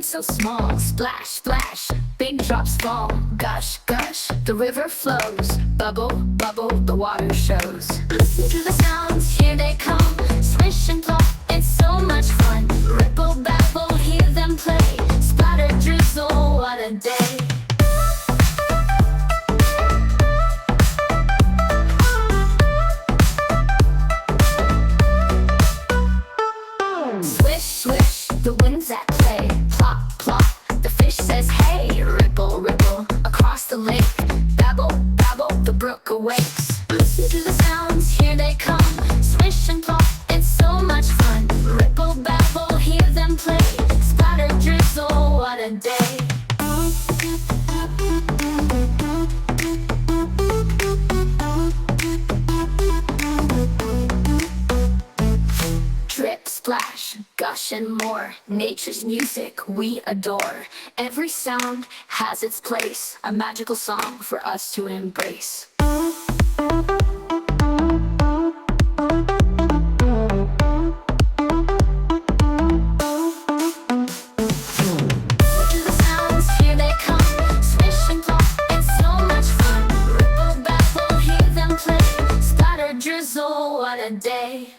so small. Splash, splash, big drops fall. Gush, gush, the river flows. Bubble, bubble, the water shows. Listen to the sounds, here they come. Swish and plop, it's so much fun. Ripple, babble, hear them play. Splatter, drizzle, what a day. Swish, swish, the wind's at play. Plop, plop, the fish says hey. Ripple, ripple, across the lake. Babble, babble, the brook awakes. Listen to the sounds, here they come. Swish and plop, it's so much fun. Ripple, babble, hear them play. Splatter, drizzle, what a day. Drip, splash, gush and more. Nature's music we adore. Every sound has its place, a magical song for us to embrace. To the sounds, here they come. Swish and plop, it's so much fun. Ripple, babble, hear them play. Splatter, drizzle, what a day.